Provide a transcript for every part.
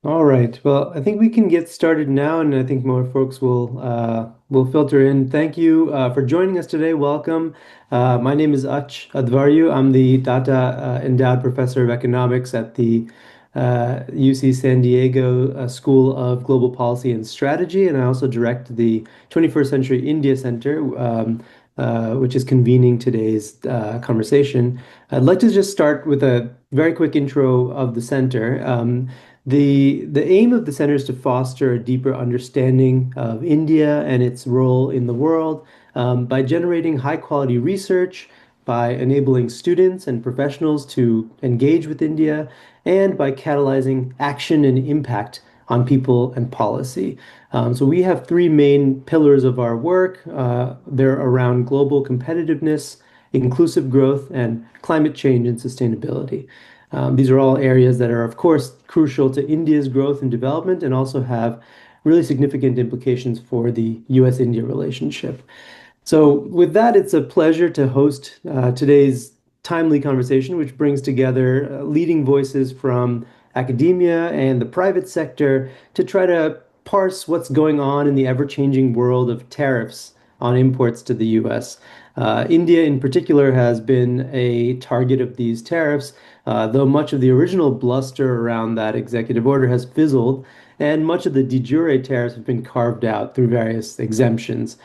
All right. Well, I think we can get started now, and I think more folks will filter in. Thank you for joining us today. Welcome. My name is Advaryu. I'm the Data Endowed Professor of Economics at the UC San Diego School of Global Policy and Strategy, and I also direct the 21st Century India Center, which is convening today's conversation. I'd like to just start with a very quick intro of the center. The aim of the center is to foster a deeper understanding of India and its role in the world by generating high quality research, by enabling students and professionals to engage with India, and by catalyzing action and impact on people and policy. So we have three main pillars of our work. They're around global competitiveness, inclusive growth, and climate change and sustainability. These are all areas that are, of course, crucial to India's growth and development and also have really significant implications for the US-India relationship. So, with that, it's a pleasure to host today's timely conversation, which brings together leading voices from academia and the private sector to try to parse what's going on in the ever-changing world of tariffs on imports to the US. India, in particular, has been a target of these tariffs, though much of the original bluster around that executive order has fizzled, and much of the de jure tariffs have been carved out through various exemptions,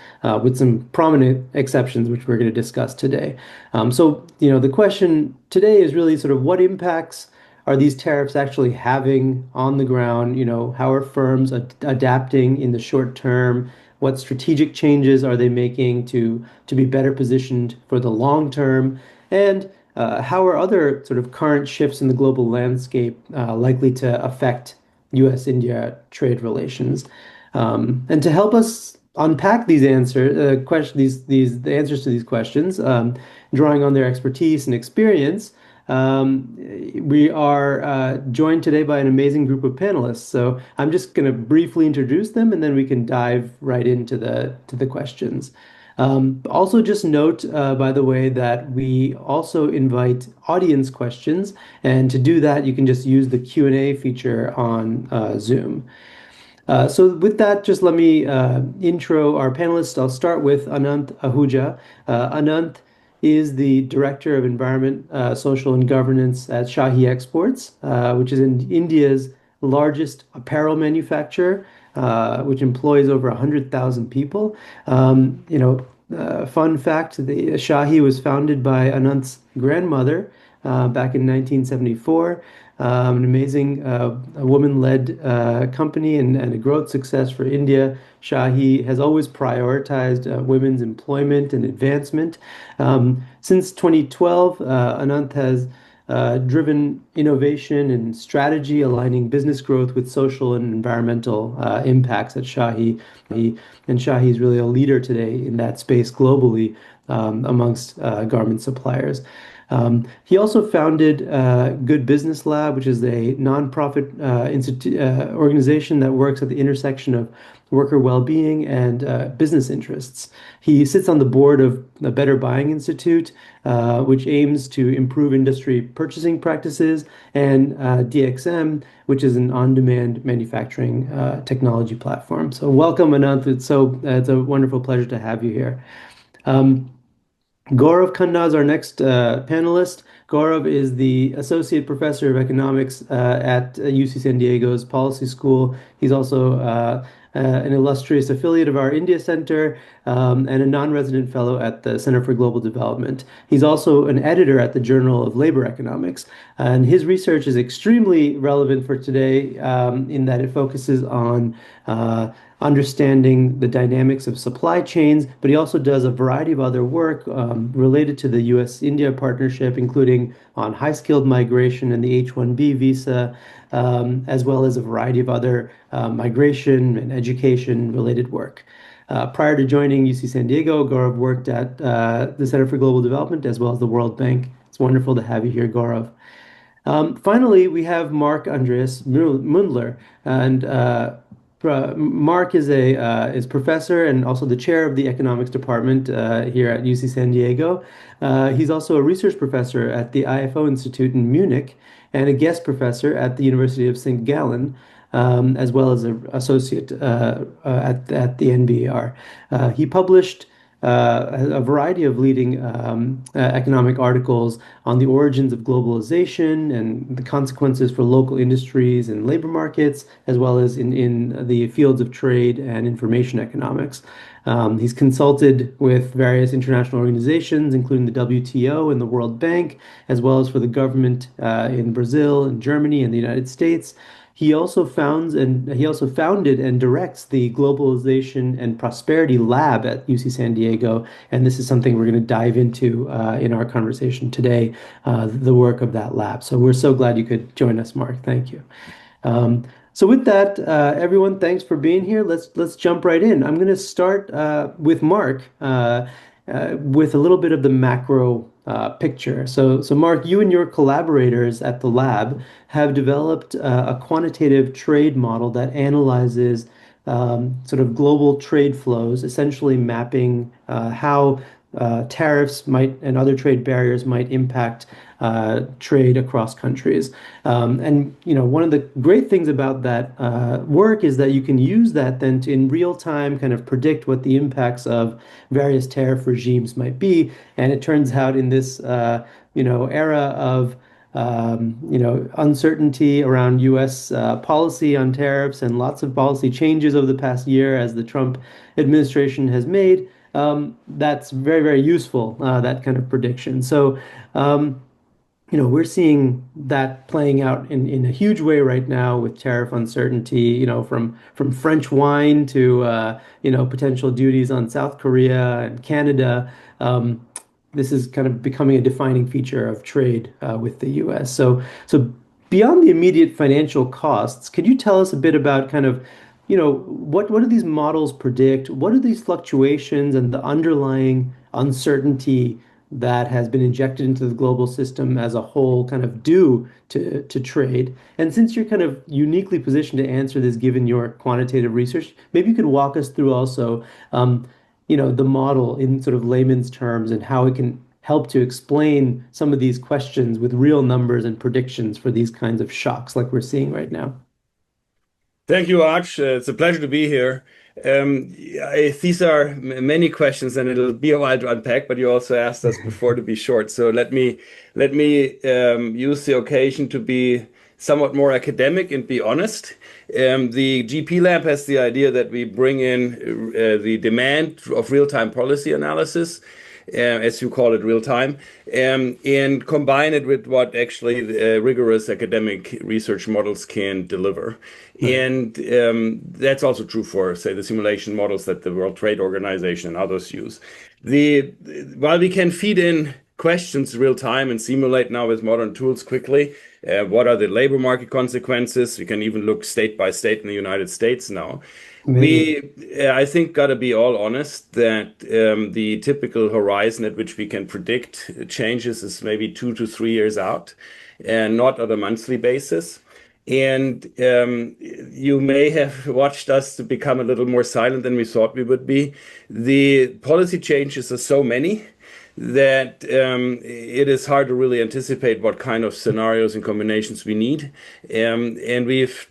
with some prominent exceptions, which we're going to discuss today. The question today is really sort of what impacts are these tariffs actually having on the ground? How are firms adapting in the short term? What strategic changes are they making to be better positioned for the long term? And how are other sort of current shifts in the global landscape likely to affect U.S.-India trade relations? And to help us unpack these the answers to these questions, drawing on their expertise and experience, we are joined today by an amazing group of panelists. So I'm just going to briefly introduce them, and then we can dive right into the questions. Also, just note, by the way, that we also invite audience questions, and to do that, you can just use the Q&A feature on Zoom. So with that, just let me intro our panelists. I'll start with Anant Ahuja. Anant is the Director of Environment, Social and Governance at Shahi Exports, which is in India's largest apparel manufacturer, which employs over 100,000 people. Fun fact, the Shahi was founded by Anant's grandmother back in 1974. An amazing woman-led company and a growth success for India. Shahi has always prioritized women's employment and advancement. Since 2012, Anant has driven innovation and strategy, aligning business growth with social and environmental impacts at Shahi. And Shahi is really a leader today in that space globally amongst garment suppliers. He also founded Good Business Lab, which is a nonprofit organization that works at the intersection of worker well-being and business interests. He sits on the board of the Better Buying Institute, which aims to improve industry purchasing practices, and DXM, which is an on-demand manufacturing technology platform. So welcome, Anant. It's a wonderful pleasure to have you here. Gaurav Khanna is our next panelist. Gaurav is the Associate Professor of Economics at UC San Diego's Policy School. He's also an illustrious affiliate of our India Center and a non-resident fellow at the Center for Global Development. He's also an editor at the Journal of Labor Economics, and his research is extremely relevant for today in that it focuses on understanding the dynamics of supply chains, but he also does a variety of other work related to the US-India partnership, including on high-skilled migration and the H-1B visa, as well as a variety of other migration and education-related work. Prior to joining UC San Diego, Gaurav worked at the Center for Global Development as well as the World Bank. It's wonderful to have you here, Gaurav. Finally, we have Marc Andreas Muendler, and Mark is professor and also the chair of the economics department here at UC San Diego. He's also a research professor at the IFO Institute in Munich and a guest professor at the University of St. Gallen. as well as an associate at the NBER. He published a variety of leading economic articles on the origins of globalization and the consequences for local industries and labor markets, as well as in the fields of trade and information economics. He's consulted with various international organizations, including the WTO and the World Bank, as well as for the government in Brazil and Germany and the United States. He also founded and directs the Globalization and Prosperity Lab at UC San Diego, and this is something we're going to dive into in our conversation today, the work of that lab. So we're so glad you could join us, Marc. Thank you. So with that, everyone, thanks for being here. Let's jump right in. I'm going to start with Marc with a little bit of the macro picture. So Marc, you and your collaborators at the lab have developed a quantitative trade model that analyzes sort of global trade flows, essentially mapping how tariffs might and other trade barriers might impact trade across countries. And one of the great things about that work is that you can use that then to, in real time, kind of predict what the impacts of various tariff regimes might be. And it turns out in this era of uncertainty around U.S. Policy on tariffs and lots of policy changes over the past year as the Trump administration has made. That's very, very useful, that kind of prediction. So, we're seeing that playing out in a huge way right now with tariff uncertainty, from French wine to, potential duties on South Korea and Canada. This is kind of becoming a defining feature of trade with the U.S. So beyond the immediate financial costs, could you tell us a bit about kind of, what do these models predict? What are these fluctuations and the underlying uncertainty that has been injected into the global system as a whole kind of do to trade? And since you're kind of uniquely positioned to answer this, given your quantitative research, maybe you could walk us through also, the model in sort of layman's terms and how it can help to explain some of these questions with real numbers and predictions for these kinds of shocks like we're seeing right now. Thank you, Arch. It's a pleasure to be here. These are many questions, and it'll be a while to unpack. But you also asked us before to be short, so let me use the occasion to be somewhat more academic and be honest. The GP Lab has the idea that we bring in the demand of real-time policy analysis, as you call it, real time, and combine it with what actually rigorous academic research models can deliver. Right. And that's also true for, say, the simulation models that the World Trade Organization and others use. While we can feed in questions real time and simulate now with modern tools quickly, what are the labor market consequences? We can even look state by state in the United States now. Amazing. I think, got to be all honest that the typical horizon at which we can predict changes is maybe 2 to 3 years out, and not on a monthly basis. And you may have watched us to become a little more silent than we thought we would be. The policy changes are so many that it is hard to really anticipate what kind of scenarios and combinations we need. And we've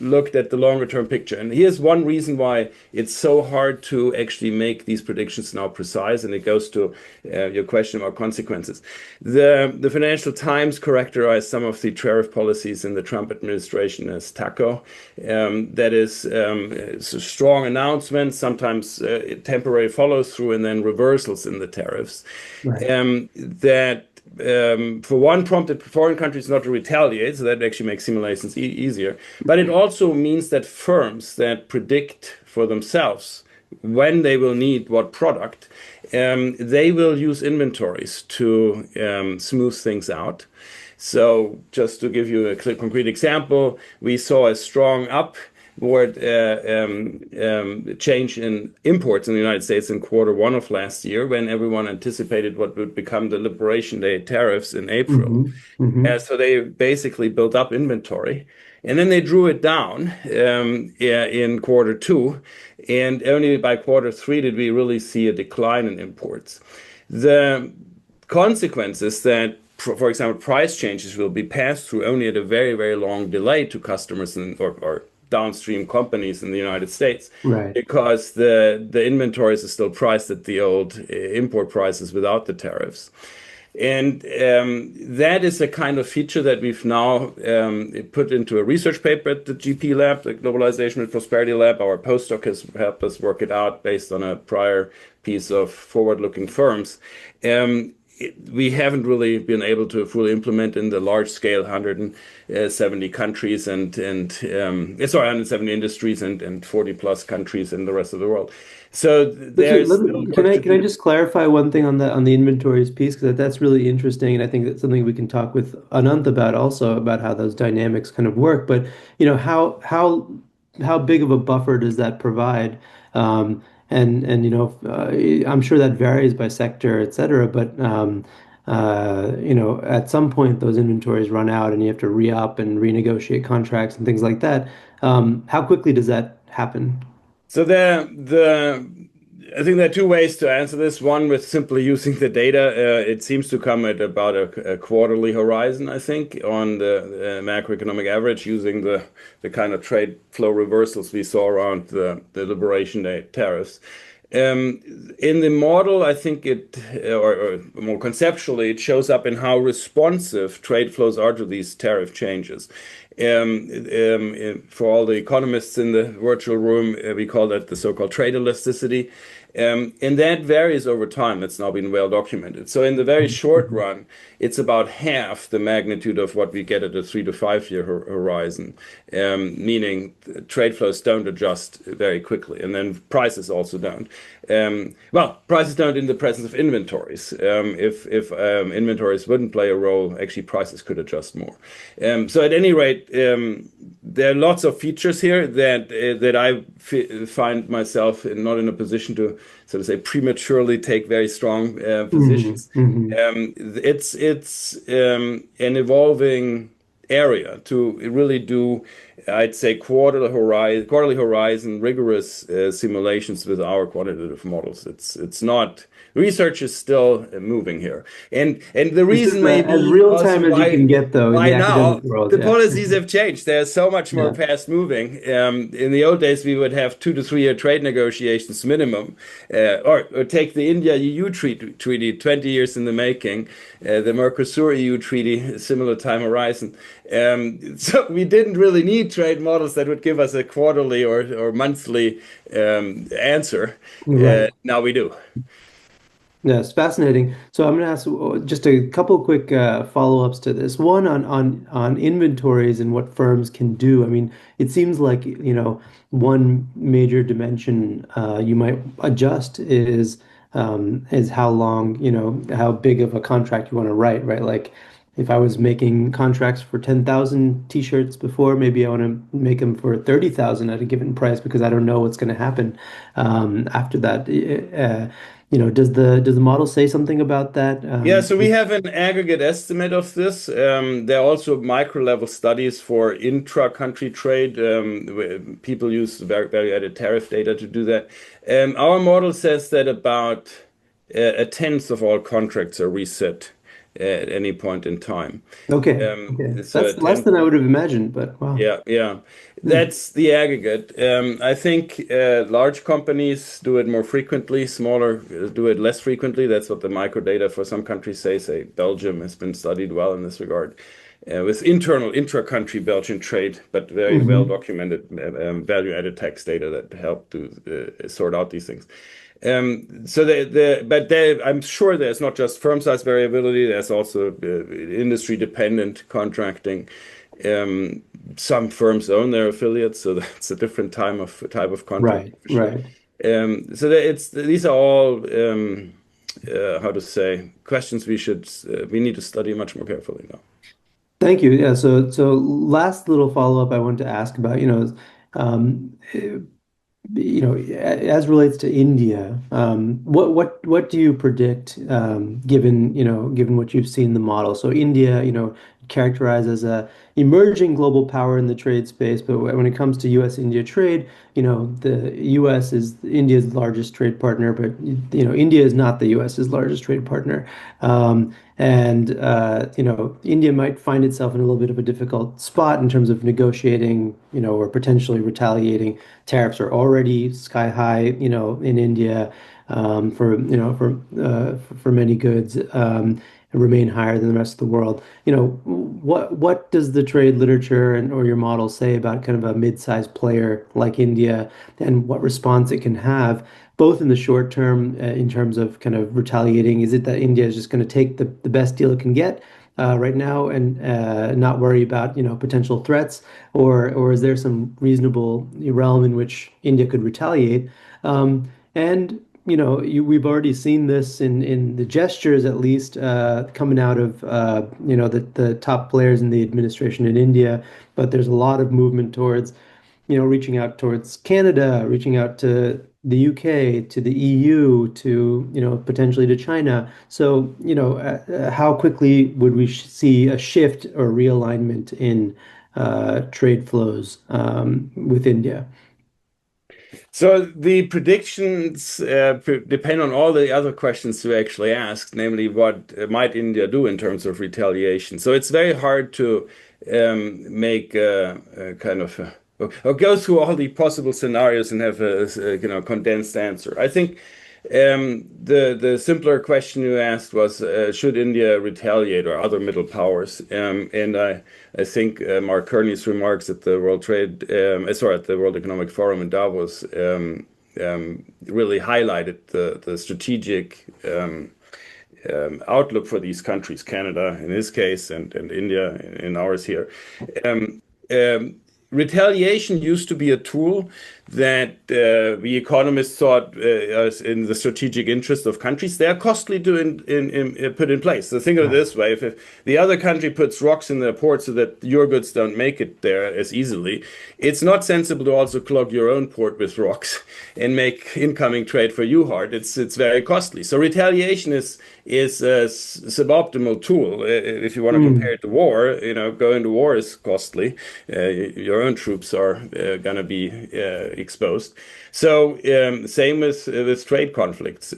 looked at the longer term picture. And here's one reason why it's so hard to actually make these predictions now precise. And it goes to your question about consequences. The Financial Times characterized some of the tariff policies in the Trump administration as taco. That is a strong announcement, sometimes temporary follow through, and then reversals in the tariffs. Right. That for one, prompted foreign countries not to retaliate, so that actually makes simulations easier. But it also means that firms that predict for themselves when they will need what product, they will use inventories to smooth things out. So just to give you a concrete example, we saw a strong upward change in imports in the United States in Q1 of last year, when everyone anticipated what would become the Liberation Day tariffs in April. So they basically built up inventory, and then they drew it down in Q2, and only by Q3 did we really see a decline in imports. The consequence is that for example, price changes will be passed through only at a very, very long delay to customers or downstream companies in the United States Right. because the inventories are still priced at the old import prices without the tariffs. And that is a kind of feature that we've now put into a research paper at the GP Lab, the Globalization and Prosperity Lab. Our postdoc has helped us work it out based on a prior piece of forward-looking firms. We haven't really been able to fully implement in the large scale 170 countries sorry, 170 industries and 40 plus countries in the rest of the world. So Okay, there's still can work I to can I do. just clarify one thing on the inventories piece because that's really interesting, and I think that's something we can talk with Anant about also about how those dynamics kind of work. But how big of a buffer does that provide? And I'm sure that varies by sector, et cetera. But at some point those inventories run out, and you have to re-up and renegotiate contracts and things like that. How quickly does that happen? So I think there are two ways to answer this. One, with simply using the data, it seems to come at about a quarterly horizon, I think, on the macroeconomic average, using the kind of trade flow reversals we saw around the Liberation Day tariffs. In the model, I think or more conceptually, it shows up in how responsive trade flows are to these tariff changes. For all the economists in the virtual room, we call that the so-called trade elasticity. And that varies over time. It's now been well documented. So in the very short run, it's about half the magnitude of what we get at a 3 to 5 year horizon, meaning trade flows don't adjust very quickly, and then prices also don't. Well, prices don't in the presence of inventories. If inventories wouldn't play a role, actually prices could adjust more. So at any rate, there are lots of features here that I find myself not in a position to, so to say, prematurely take very strong Hmm. positions. Hmm. It's an evolving area to really do, I'd say, quarterly horizon rigorous simulations with our quantitative models. It's not. Research is still moving here, and the It's just reason may as be real also time as you can get, though, in why the now academic world. the Yeah. policies have changed. They're so much more Yeah. fast moving. In the old days, we would have 2 to 3 year trade negotiations minimum, or take the India EU treaty, 20 years in the making, the Mercosur EU treaty, similar time horizon. So we didn't really need trade models that would give us a quarterly or monthly answer. Right. Now we do. Yeah, it's fascinating. So I'm going to ask just a couple quick follow-ups to this. One on inventories and what firms can do. I mean, it seems like, one major dimension you might adjust is how long, how big of a contract you want to write, right? Like if I was making contracts for 10,000 t-shirts before, maybe I want to make them for 30,000 at a given price because I don't know what's going to happen after that. Does the model say something about that? Yeah, so we have an aggregate estimate of this. There are also micro level studies for intra-country trade. Where people use value-added tariff data to do that. Our model says that about a tenth of all contracts are reset at any point in time. Okay, okay, So a that's less tenth. than I would have imagined, but wow. Yeah, yeah. Hmm. That's the aggregate. I think large companies do it more frequently, smaller do it less frequently. That's what the microdata for some countries say. Say Belgium has been studied well in this regard, with internal intra-country Belgian trade, but very well Hmm. documented value-added tax data that help to sort out these things. I'm sure there's not just firm size variability. There's also industry dependent contracting. Um, some firms own their affiliates, so that's a different type of contract Right, for sure. right. These are all how to say questions we need to study much more carefully now. Thank you. Yeah, so last little follow-up I wanted to ask about, um, as relates to India, what do you predict, given what you've seen in the model? So India, characterized as a emerging global power in the trade space, but when it comes to U.S.-India trade, the U.S. is India's largest trade partner, but India is not the U.S.'s largest trade partner. And India might find itself in a little bit of a difficult spot in terms of negotiating, or potentially retaliating. Tariffs are already sky high, in India, for many goods, and remain higher than the rest of the world. What does the trade literature and or your model say about kind of a mid-sized player like India and what response it can have, both in the short term, in terms of kind of retaliating? Is it that India is just going to take the best deal it can get right now and not worry about, potential threats, or is there some reasonable realm in which India could retaliate? And we've already seen this in the gestures, at least, coming out of the top players in the administration in India. But there's a lot of movement towards, reaching out towards Canada, reaching out to the UK, to the EU, to, potentially to China. So, how quickly would we see a shift or realignment in trade flows with India? So the predictions depend on all the other questions you actually asked, namely what might India do in terms of retaliation. So it's very hard to make a kind of or go through all the possible scenarios and have a condensed answer. I think the simpler question you asked was should India retaliate or other middle powers? And I think Mark Kearney's remarks at the at the World Economic Forum in Davos really highlighted the strategic outlook for these countries, Canada in his case, and India in ours here. Um, um, Retaliation used to be a tool that the economists thought as in the strategic interest of countries. They are costly to put in place. So think of it Right. this way: if the other country puts rocks in their port so that your goods don't make it there as easily, it's not sensible to also clog your own port with rocks and make incoming trade for you hard. It's very costly. So retaliation is a suboptimal tool. If you want to compare Mm, it to war, going to war is costly. Your own troops are going to be exposed. So same with trade conflicts.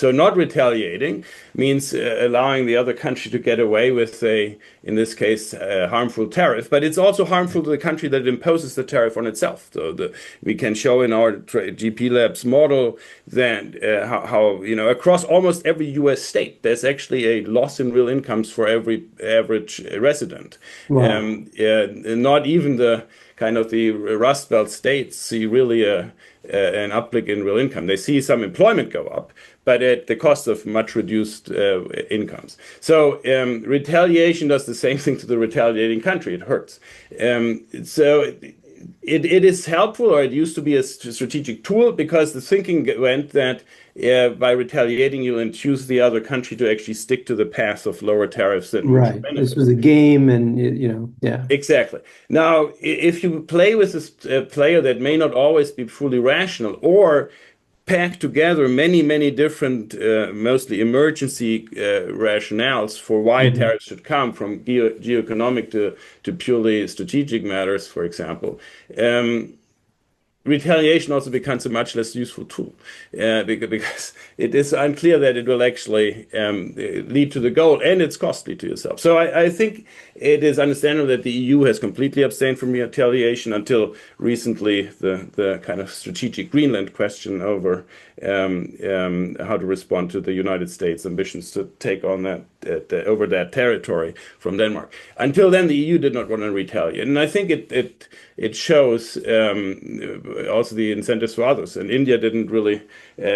So not retaliating means allowing the other country to get away with in this case, harmful tariff, but it's also harmful to the country that imposes the tariff on itself. So we can show in our GP Labs model that how across almost every U.S. state, there's actually a loss in real incomes for every average resident. wow. Not even the kind of the Rust Belt states see really an uplift in real income. They see some employment go up, but at the cost of much reduced incomes. So retaliation does the same thing to the retaliating country. It hurts. So it is helpful, or it used to be a strategic tool, because the thinking went that by retaliating, you'll induce the other country to actually stick to the path of lower tariffs and mutual Right. This benefit. was a game, and yeah. Exactly. Now, if you play with a player that may not always be fully rational, or pack together many, many different, mostly emergency rationales for why Hmm. tariffs should come, from geoeconomic to purely strategic matters, for example, retaliation also becomes a much less useful tool because it is unclear that it will actually lead to the goal, and it's costly to yourself. So I think it is understandable that the EU has completely abstained from retaliation until recently. The kind of strategic Greenland question over how to respond to the United States ambitions to take on over that territory from Denmark. Until then, the EU did not want to retaliate, and I think it shows also the incentives for others. And India didn't really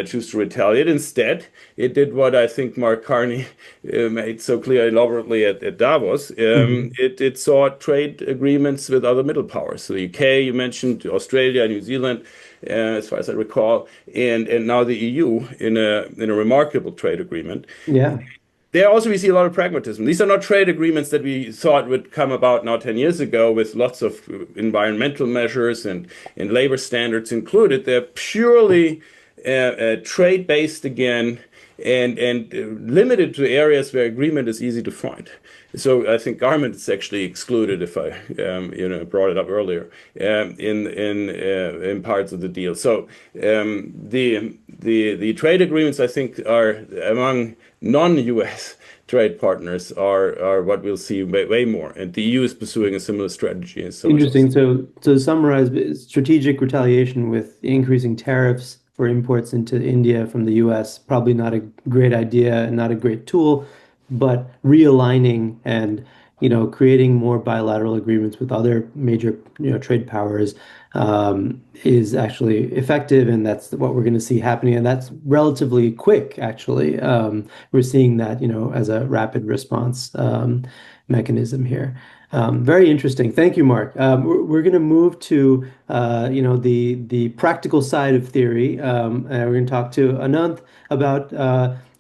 choose to retaliate. Instead, it did what I think Mark Carney made so clear elaborately at Davos. Hmm. It sought trade agreements with other middle powers. So the UK, you mentioned, Australia, New Zealand, as far as I recall, and now the EU in a remarkable trade agreement. Yeah. There also we see a lot of pragmatism. These are not trade agreements that we thought would come about now 10 years ago with lots of environmental measures and labor standards included. They're purely trade based again, and limited to areas where agreement is easy to find. So I think garment is actually excluded, if I brought it up earlier, in parts of the deal. So the trade agreements, I think, are among non-US trade partners are what we'll see way more. And the EU is pursuing a similar strategy. And so is Interesting. So, to summarize, strategic retaliation with increasing tariffs for imports into India from the US, probably not a great idea and not a great tool, but realigning and, creating more bilateral agreements with other major, trade powers, is actually effective, and that's what we're going to see happening. And that's relatively quick, actually. We're seeing that, as a rapid response, mechanism here. Very interesting. Thank you, Mark. We're going to move to the practical side of theory. And we're going to talk to Anant about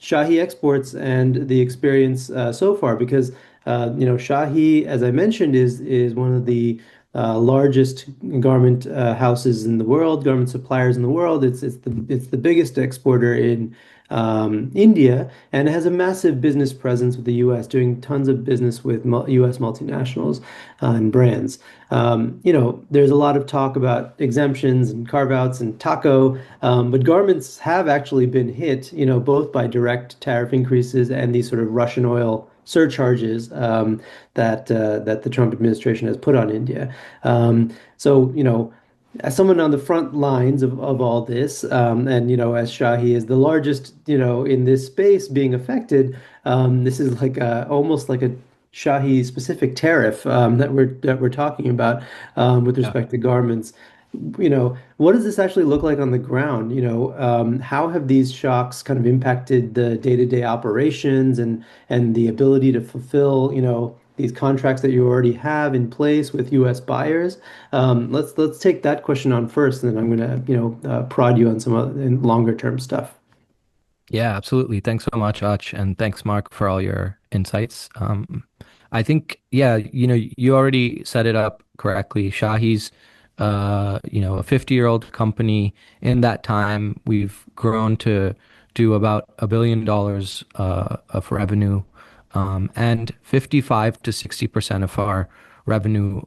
Shahi Exports and the experience so far, because Shahi, as I mentioned, is one of the largest garment houses in the world, garment suppliers in the world. It's the biggest exporter in India, and it has a massive business presence with the U.S., doing tons of business with U.S. multinationals and brands. There's a lot of talk about exemptions and carve-outs and taco, but garments have actually been hit, both by direct tariff increases and these sort of Russian oil surcharges that the Trump administration has put on India. So, as someone on the front lines of all this, and as Shahi is the largest, in this space being affected, this is like almost like a Shahi specific tariff that we're talking about with Yeah. respect to garments. What does this actually look like on the ground? How have these shocks kind of impacted the day-to-day operations and the ability to fulfill, these contracts that you already have in place with U.S. buyers? Let's take that question on first, and then I'm gonna, prod you on some other, longer term stuff. Yeah, absolutely. Thanks so much, Ach, and thanks, Mark, for all your insights. I think, yeah, you already set it up correctly. Shahi's, a 50-year-old company. In that time, we've grown to do about $1 billion of revenue, and 55 to 60% of our revenue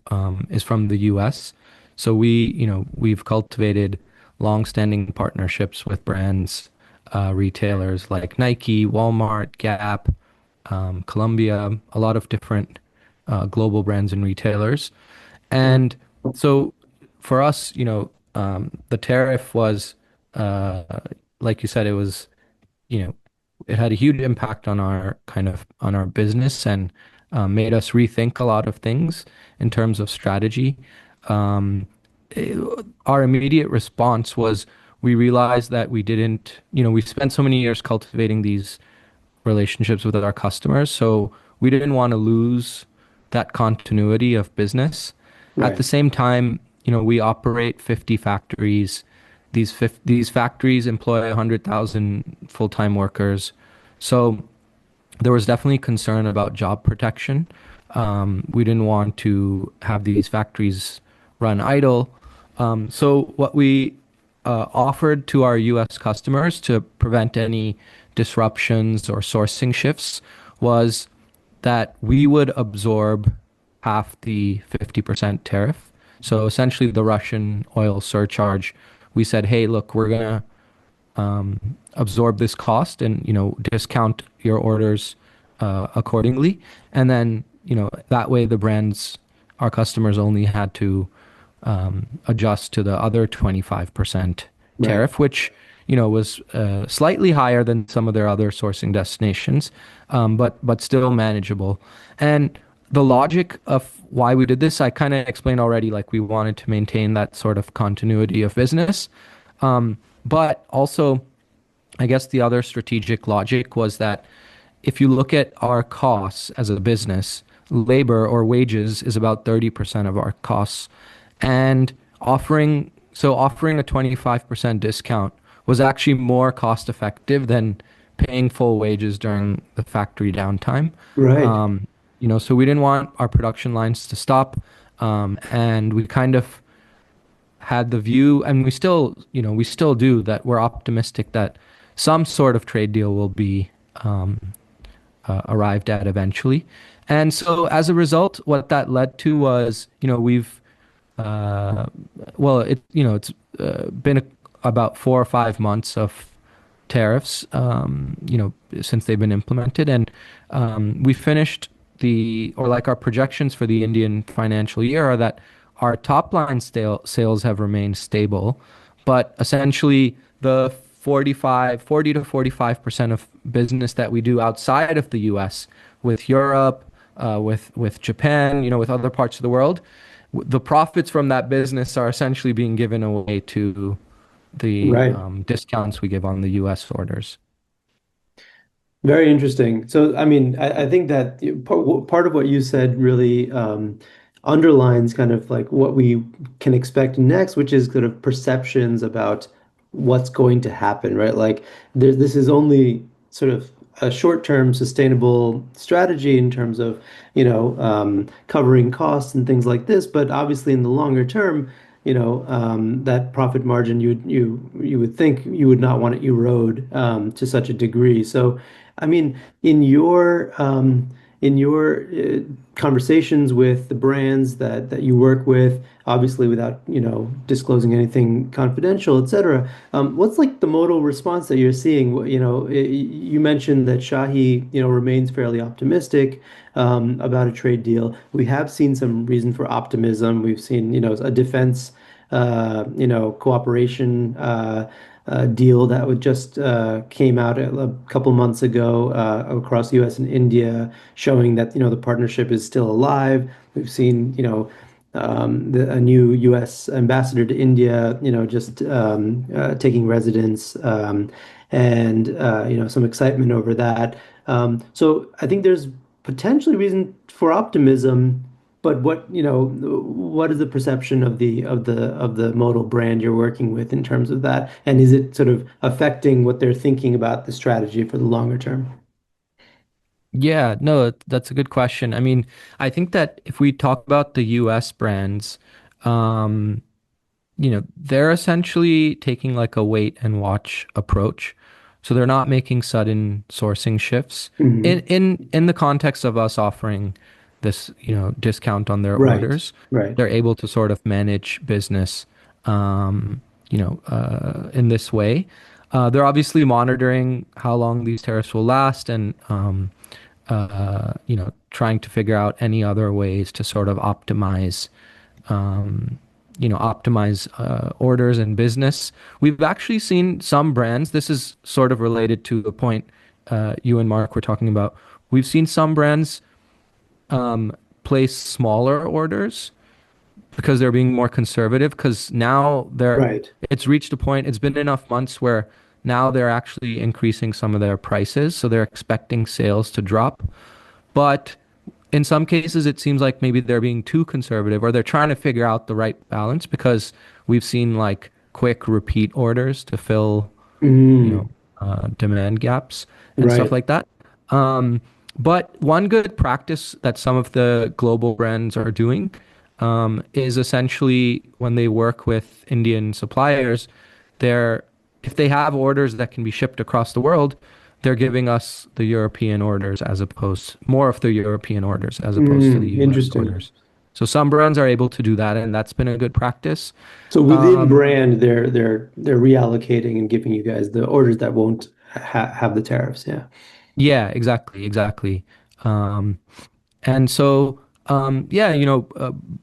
is from the U.S. So we've cultivated long-standing partnerships with brands, retailers like Nike, Walmart, Gap, Columbia, a lot of different global brands and retailers. And so for us, the tariff was, uh, like you said, it was, you know, it had a huge impact on our on our business, and made us rethink a lot of things in terms of strategy. Um, eh, our immediate response was we realized that we didn't, we spent so many years cultivating these relationships with our customers. So we didn't want to lose that continuity of business. At the Right. same time, we operate 50 factories. These factories employ 100,000 full-time workers. So there was definitely concern about job protection. We didn't want to have these factories run idle. So what we offered to our U.S. customers to prevent any disruptions or sourcing shifts was that we would absorb half the 50% tariff. So essentially, the Russian oil surcharge, we said, hey, look, we're going to absorb this cost and discount your orders accordingly. And then that way the brands, our customers, only had to adjust to the other 25% Right. tariff, which was slightly higher than some of their other sourcing destinations, but still manageable. And the logic of why we did this, I kind of explained already. Like, we wanted to maintain that sort of continuity of business. But also, I guess the other strategic logic was that if you look at our costs as a business, labor or wages is about 30% of our costs. And offering a 25% discount was actually more cost effective than paying full wages during the factory downtime. Right. So we didn't want our production lines to stop. And we kind of had the view, and we still do, that we're optimistic that some sort of trade deal will be arrived at eventually. And so as a result, what that led to was, we've, well, it's been about 4 or 5 months of tariffs, since they've been implemented. And we finished or like our projections for the Indian financial year are that our top line sales have remained stable, but essentially the 40 to 45% of business that we do outside of the US with Europe, with Japan, with other parts of the world, the profits from that business are essentially being given away to the Right. discounts we give on the US orders. Very interesting. So, I mean, I think that part of what you said really underlines kind of like what we can expect next, which is kind of perceptions about what's going to happen, right? Like, this is only sort of a short-term sustainable strategy in terms of, covering costs and things like this. But obviously, in the longer term, that profit margin you would think you would not want to erode to such a degree. So, I mean, in your conversations with the brands that you work with, obviously without disclosing anything confidential, et cetera, what's like the modal response that you're seeing? You mentioned that Shahi remains fairly optimistic about a trade deal. We have seen some reason for optimism. We've seen a defense cooperation deal that would just came out a couple months ago across U.S. and India, showing that the partnership is still alive. We've seen a new U.S. ambassador to India, just taking residence, and some excitement over that. So I think there's potentially reason for optimism. But what is the perception of the modal brand you're working with in terms of that? And is it sort of affecting what they're thinking about the strategy for the longer term? Yeah, no, that's a good question. I mean, I think that if we talk about the US brands, um, they're essentially taking like a wait and watch approach. So they're not making sudden sourcing shifts Hmm. in the context of us offering this, discount on their Right. orders. Right. They're able to sort of manage business, in this way. They're obviously monitoring how long these tariffs will last and, trying to figure out any other ways to sort of optimize orders and business. We've actually seen some brands. This is sort of related to the point you and Mark were talking about. We've seen some brands place smaller orders because they're being more conservative. Because now Right. it's reached a point. It's been enough months where now they're actually increasing some of their prices, so they're expecting sales to drop. But in some cases, it seems like maybe they're being too conservative or they're trying to figure out the right balance because we've seen like quick repeat orders to fill, Mm, demand gaps and stuff right. like that. Um, but one good practice that some of the global brands are doing is essentially when they work with Indian suppliers, they're if they have orders that can be shipped across the world, they're giving us the European orders as opposed more of the European orders as opposed to the US Interesting. orders. So some brands are able to do that, and that's been a good practice. So within Um, brand, they're reallocating and giving you guys the orders that won't have the tariffs. Yeah. yeah, exactly, exactly. Um, And so, yeah,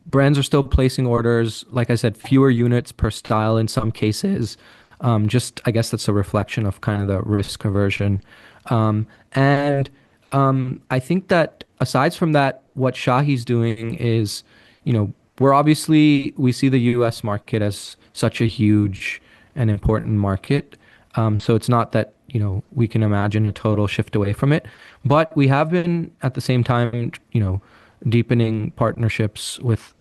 brands are still placing orders. Like I said, fewer units per style in some cases. Just, I guess that's a reflection of kind of the risk aversion. And I think that aside from that, what Shahi's doing is, we see the US market as such a huge and important market. So it's not that, we can imagine a total shift away from it. But we have been at the same time, deepening partnerships with,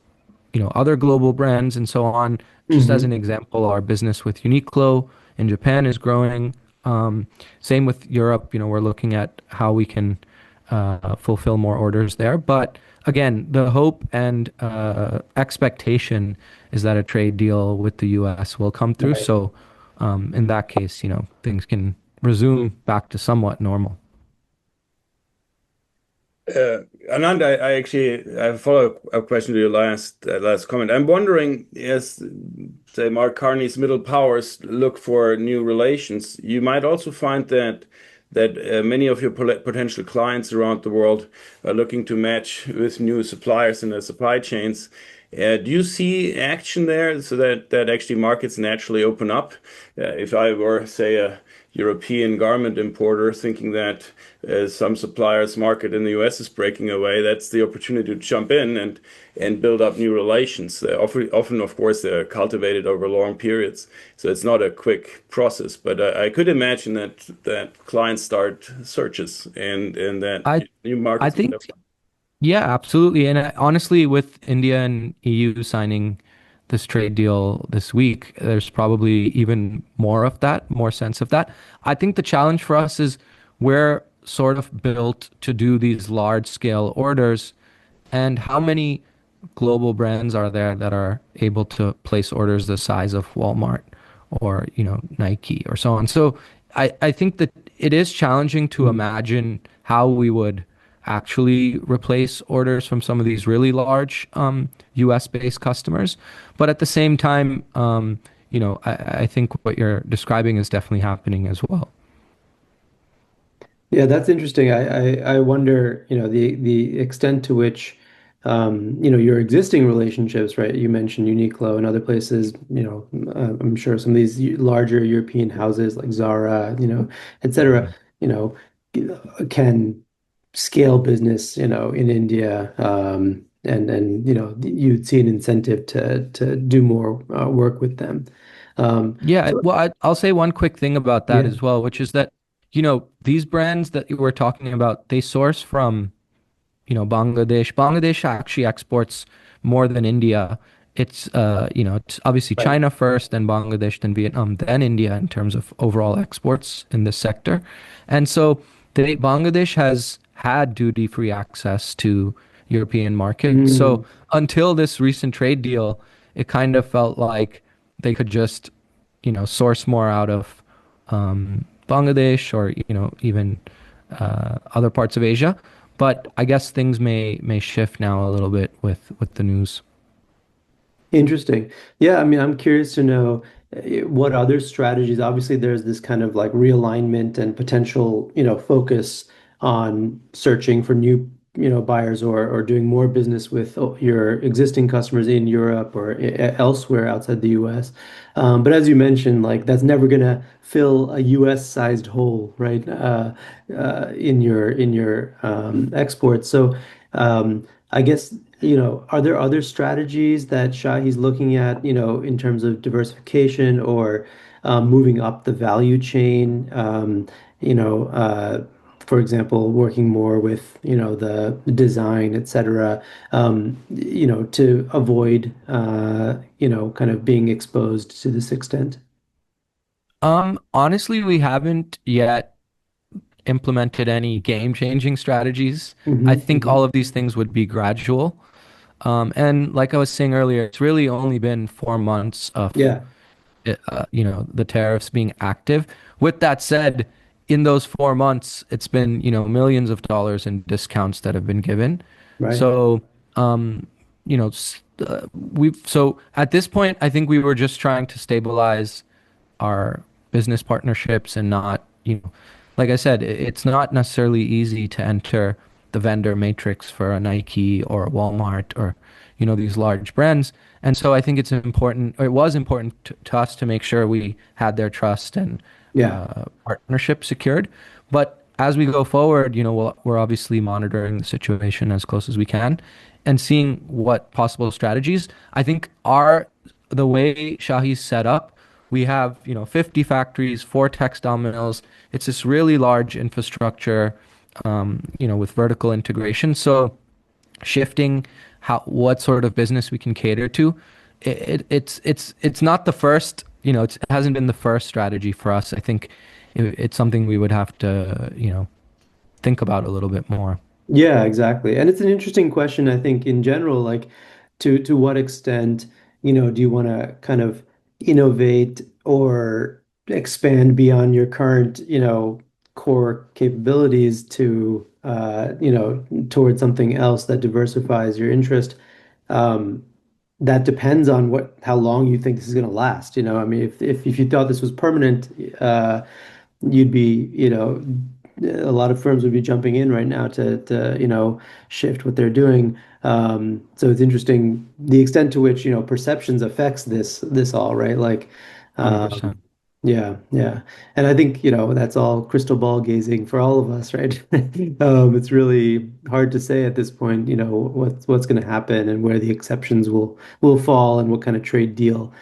other global brands and so on. Just as Hmm. an example, our business with Uniqlo in Japan is growing. Same with Europe, we're looking at how we can fulfill more orders there. But again, the hope and expectation is that a trade deal with the US will come through. Right. So in that case, things can resume back to somewhat normal. Anand, I actually I have a follow-up question to your last comment. I'm wondering, as say Mark Carney's middle powers look for new relations, you might also find that many of your potential clients around the world are looking to match with new suppliers in their supply chains. Do you see action there so that actually markets naturally open up? If I were, say, a European garment importer thinking that some suppliers' market in the US is breaking away, that's the opportunity to jump in and build up new relations. Often, of course, they're cultivated over long periods, so it's not a quick process. But I could imagine that clients start searches and that I new I markets might think open. Yeah, absolutely. And honestly, with India and EU signing this trade deal this week, there's probably even more of that, more sense of that. I think the challenge for us is we're sort of built to do these large scale orders, and how many global brands are there that are able to place orders the size of Walmart or, Nike or so on? So I think that it is challenging to Mm. imagine how we would actually replace orders from some of these really large US based customers. But at the same time, I think what you're describing is definitely happening as well. Yeah, that's interesting. I wonder, the extent to which, your existing relationships, right? You mentioned Uniqlo and other places, I'm sure some of these larger European houses like Zara, et cetera, Mhm. you know, can scale business, in India, and you'd see an incentive to do more work with them. Yeah, So well, I'll say one quick thing about that yeah, as well, which is that, these brands that you were talking about, they source from Bangladesh. Bangladesh actually exports more than India. It's obviously right. China first, then Bangladesh, then Vietnam, then India in terms of overall exports in this sector. And so Bangladesh has had duty-free access to European markets. So Mm, until this recent trade deal, it kind of felt like they could just, source more out of Bangladesh or, even other parts of Asia. But I guess things may shift now a little bit with the news. interesting. Yeah, I mean, I'm curious to know what other strategies. Obviously, there's this kind of like realignment and potential, focus on searching for new, buyers or doing more business with your existing customers in Europe or elsewhere outside the US. But as you mentioned, like that's never gonna fill a US sized hole, right? In your exports. So I guess, are there other strategies that Shahi's looking at, in terms of diversification or moving up the value chain? You know, for example, working more with, the design, et cetera, to avoid, kind of being exposed to this extent. Honestly, we haven't yet implemented any game-changing strategies. I Hmm. think all of these things would be gradual. And like I was saying earlier, it's really only been 4 months of Yeah, the tariffs being active. With that said, in those 4 months, it's been, millions of dollars in discounts that have been given. right. So, so at this point, I think we were just trying to stabilize our business partnerships and not, like I said, it's not necessarily easy to enter the vendor matrix for a Nike or a Walmart or, these large brands. And so I think it's important, or it was important to us to make sure we had their trust and Yeah. partnership secured. But as we go forward, we're obviously monitoring the situation as close as we can and seeing what possible strategies. I think the way Shahi's set up, we have, 50 factories, four textile mills. It's this really large infrastructure, with vertical integration. So shifting what sort of business we can cater to, it's not the first, it hasn't been the first strategy for us. I think it's something we would have to, think about a little bit more. Yeah, exactly. And it's an interesting question, I think, in general, like to what extent, do you want to kind of innovate or expand beyond your current, core capabilities to towards something else that diversifies your interest, um, that depends on how long you think this is going to last. I mean, if you thought this was permanent, you'd be, a lot of firms would be jumping in right now to shift what they're doing. So it's interesting the extent to which, perceptions affects this all, right? Like, um, 100%. yeah, yeah. And I think, that's all crystal ball gazing for all of us, right? It's really hard to say at this point, what's going to happen and where the exceptions will fall and what kind of trade deal,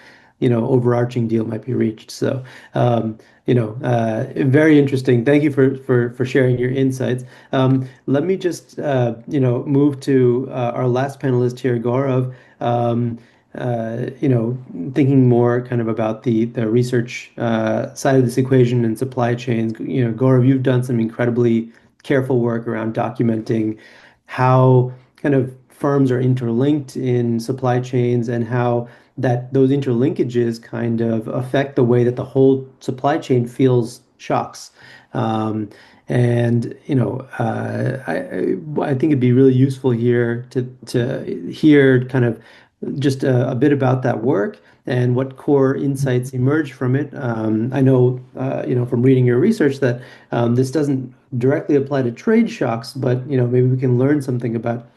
overarching deal might be reached. So, very interesting. Thank you for sharing your insights. Let me just move to our last panelist here, Gaurav. Um, Thinking more kind of about the research side of this equation and supply chains. Gaurav, you've done some incredibly careful work around documenting how kind of firms are interlinked in supply chains and how that those interlinkages kind of affect the way that the whole supply chain feels shocks. Um, and I think it'd be really useful here to hear kind of just a bit about that work and what core insights emerge from it. I know, from reading your research that this doesn't directly apply to trade shocks, but maybe we can learn something about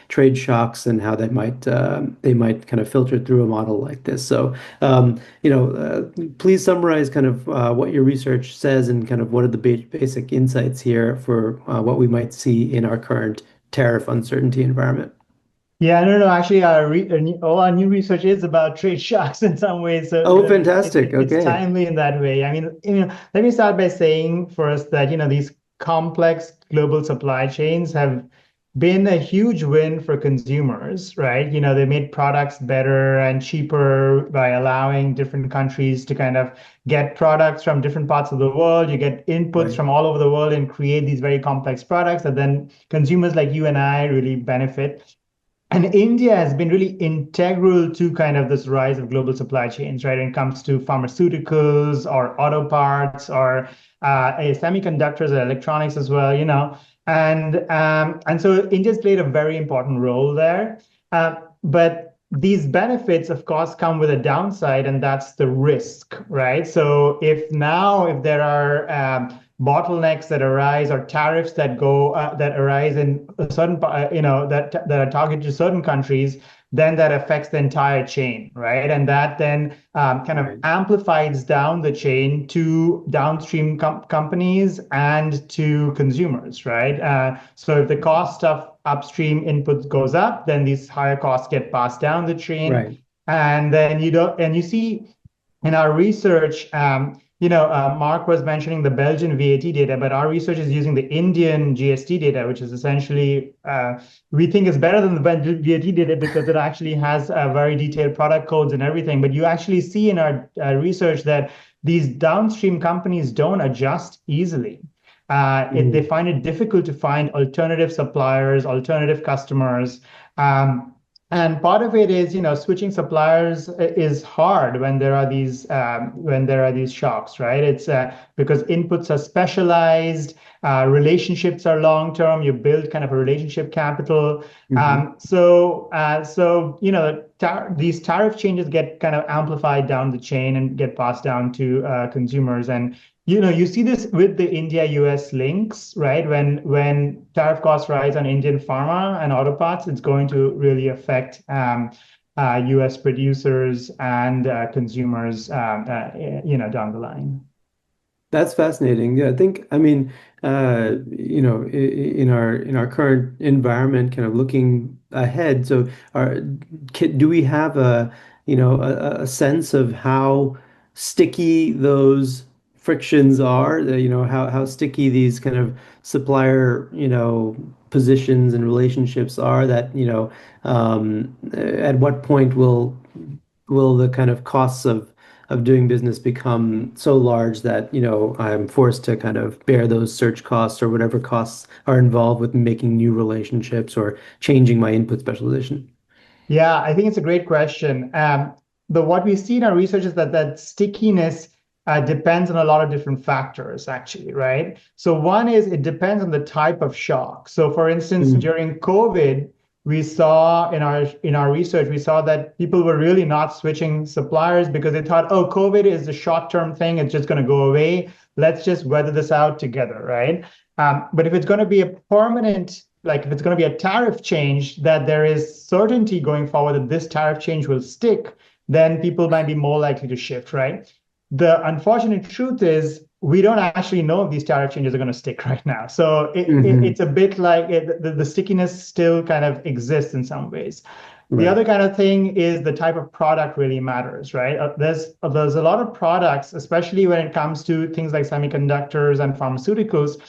trade shocks and how they might kind of filter through a model like this. So, please summarize kind of what your research says and kind of what are the basic insights here for what we might see in our current tariff uncertainty environment. Yeah, no, no. Actually, all our new research is about trade shocks in some ways. So Oh, fantastic. it's Okay. timely in that way. I mean, let me start by saying first that, these complex global supply chains have been a huge win for consumers, right? They made products better and cheaper by allowing different countries to kind of get products from different parts of the world. You get inputs Right. from all over the world and create these very complex products that then consumers like you and I really benefit. And India has been really integral to kind of this rise of global supply chains, right? When it comes to pharmaceuticals or auto parts or semiconductors or electronics as well, and so India's played a very important role there. But these benefits, of course, come with a downside, and that's the risk, right? So if there are bottlenecks that arise or tariffs that arise in a certain that are targeted to certain countries, then that affects the entire chain, right? And that then kind of Right. amplifies down the chain to downstream companies and to consumers, right? So if the cost of upstream inputs goes up, then these higher costs get passed down the chain, Right. and then you see in our research, Mark was mentioning the Belgian VAT data, but our research is using the Indian GST data, which is essentially, we think is better than the Belgian VAT data because it actually has very detailed product codes and everything. But you actually see in our research that these downstream companies don't adjust easily. They find it difficult to find alternative suppliers, alternative customers. And part of it is, switching suppliers is hard when there are these shocks, right? It's because inputs are specialized, relationships are long term. You build kind of a relationship capital. Mhm. These tariff changes get kind of amplified down the chain and get passed down to consumers. And you see this with the India-US links, right? When tariff costs rise on Indian pharma and auto parts, it's going to really affect US producers and consumers, down the line. That's fascinating. Yeah, I think, I mean, in our current environment, kind of looking ahead, so do we have a sense of how sticky those frictions are, how sticky these kind of supplier, positions and relationships are that, at what point will the kind of costs of doing business become so large that, I'm forced to kind of bear those search costs or whatever costs are involved with making new relationships or changing my input specialization? Yeah, I think it's a great question. What we see in our research is that stickiness depends on a lot of different factors, actually, right? So one is it depends on the type of shock. So for instance, during COVID, we saw in our research, we saw that people were really not switching suppliers because they thought, oh, COVID is a short-term thing, it's just going to go away. Let's just weather this out together, right? But if it's going to be a permanent, like if it's going to be a tariff change, that there is certainty going forward that this tariff change will stick, then people might be more likely to shift, right? The unfortunate truth is we don't actually know if these tariff changes are going to stick right now. So it's a bit like the stickiness still kind of exists in some ways. Right. The other kind of thing is the type of product really matters, right? There's a lot of products, especially when it comes to things like semiconductors and pharmaceuticals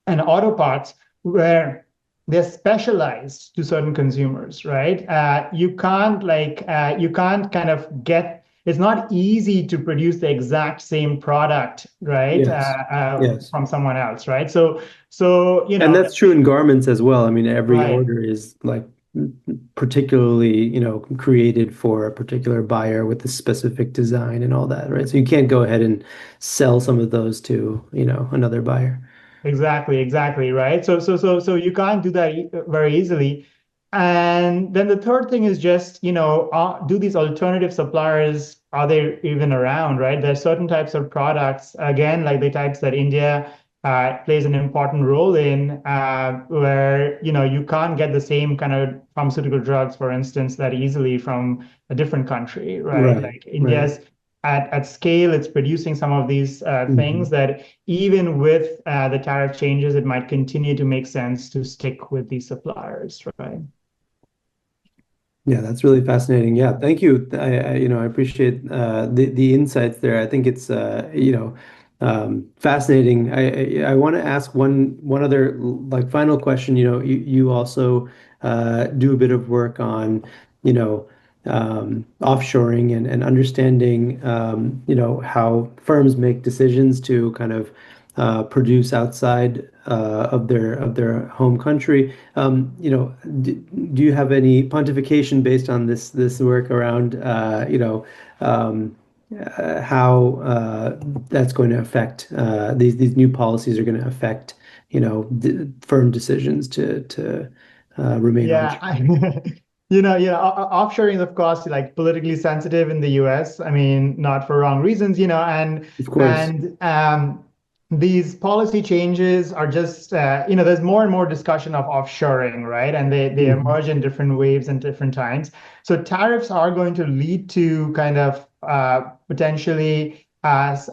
and auto parts, where they're specialized to certain consumers, right? You can't kind of get. It's not easy to produce the exact same product, right? Yes. From someone else, right? So and that's true in garments as well. I mean, every order is like particularly, created for a particular buyer with a specific design and all that, right? So you can't go ahead and sell some of those to, another buyer. Exactly, right? So you can't do that very easily. And then the third thing is just, do these alternative suppliers, are they even around, right? There are certain types of products, again, like the types that India plays an important role in, where, you can't get the same kind of pharmaceutical drugs, for instance, that easily from a different country, right? Like India's at scale, it's producing some of these things that even with the tariff changes, it might continue to make sense to stick with these suppliers, right? Yeah, that's really fascinating. Yeah, thank you. I appreciate the insights there. I think it's fascinating. I want to ask one other like final question. You also do a bit of work on offshoring and understanding how firms make decisions to kind of produce outside of their home country. Do you have any pontification based on this work around how that's going to affect these new policies are going to affect firm decisions to remain onshore? Offshoring is, of course, like politically sensitive in the US. I mean, not for wrong reasons, and of course. And these policy changes are just, there's more and more discussion of offshoring, right? And they emerge in different waves and different times. So tariffs are going to lead to kind of potentially, tariffs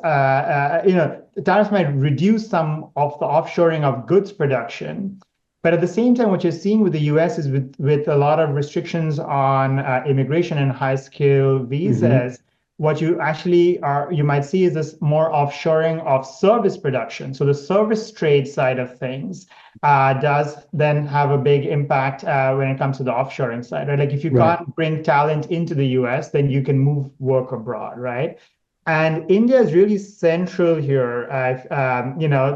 might reduce some of the offshoring of goods production. But at the same time, what you're seeing with the US is with a lot of restrictions on immigration and high skill visas, what you might see is this more offshoring of service production. So the service trade side of things does then have a big impact when it comes to the offshoring side, right? Like if you can't bring talent into the US, then you can move work abroad, right? And India is really central here,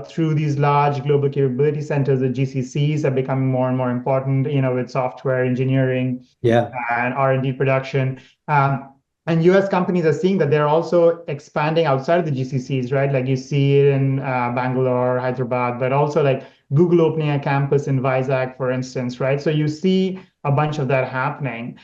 through these large global capability centers. The GCCs are becoming more and more important, with software engineering and R&D production. And US companies are seeing that they're also expanding outside of the GCCs, right? Like you see it in Bangalore, Hyderabad, but also like Google opening a campus in Vizag, for instance, right? So you see a bunch of that happening.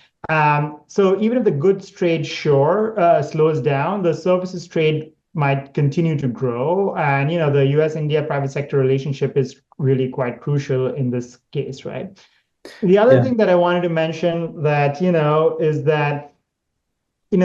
So even if the goods trade slows down, the services trade might continue to grow. And, the US-India private sector relationship is really quite crucial in this case, right? The other thing that I wanted to mention that, is that, in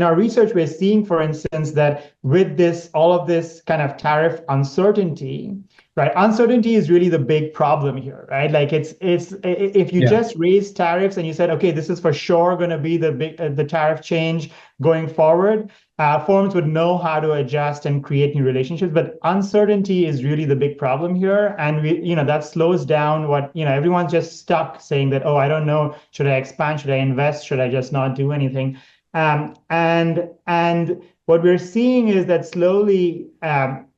our research, we're seeing, for instance, that with all of this kind of tariff uncertainty, right? Uncertainty is really the big problem here, right? Like if you just raise tariffs and you said, okay, this is for sure going to be the tariff change going forward, firms would know how to adjust and create new relationships. But uncertainty is really the big problem here, and that slows down what everyone's just stuck saying that, oh, I don't know, should I expand, should I invest, should I just not do anything? And what we're seeing is that slowly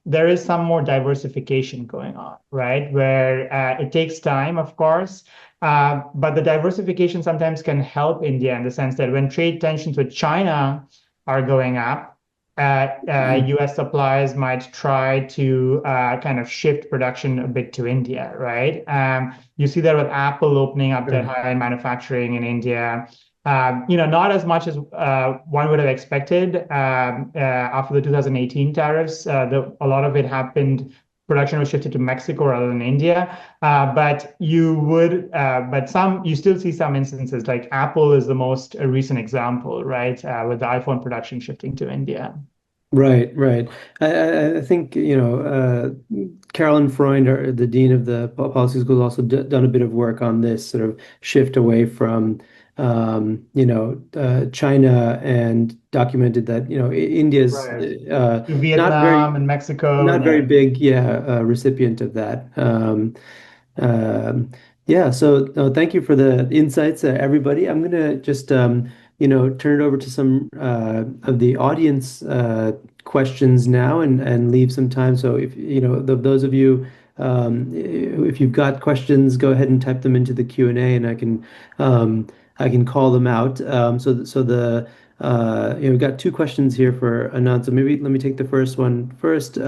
there is some more diversification going on, right? Where it takes time, of course, but the diversification sometimes can help India in the sense that when trade tensions with China are going up, US suppliers might try to kind of shift production a bit to India, right? You see that with Apple opening up their Right. high-end manufacturing in India. Not as much as one would have expected after the 2018 tariffs. A lot of it happened, production was shifted to Mexico rather than India. You still see some instances, like Apple is the most recent example, right? With the iPhone production shifting to India. Right, right. I think, Carolyn Freund, the dean of the policy school, also done a bit of work on this sort of shift away from, China, and documented that, India's Right. To not very Vietnam and Mexico. not very Yeah. big, yeah, recipient of that. Um, yeah, so thank you for the insights, everybody. I'm gonna just turn it over to some of the audience questions now, and leave some time. So if those of you, if you've got questions, go ahead and type them into the Q&A, and I can call them out. We've got two questions here for Anand. So maybe let me take the first one first.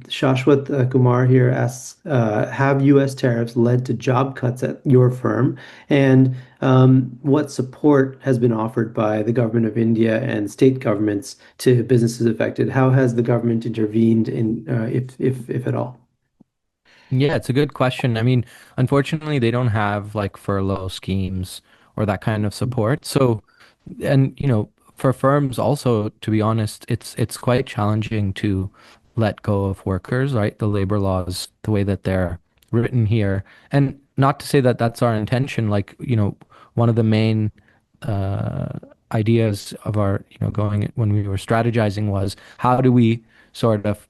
Shashwat Kumar here asks, have U.S. tariffs led to job cuts at your firm? And what support has been offered by the government of India and state governments to businesses affected? How has the government intervened in, if at all? Yeah, it's a good question. I mean, unfortunately, they don't have like furlough schemes or that kind of support. So, and for firms also, to be honest, it's quite challenging to let go of workers, right? The labor laws, the way that they're written here. And not to say that that's our intention, like, one of the main uh ideas of our, going when we were strategizing was how do we sort of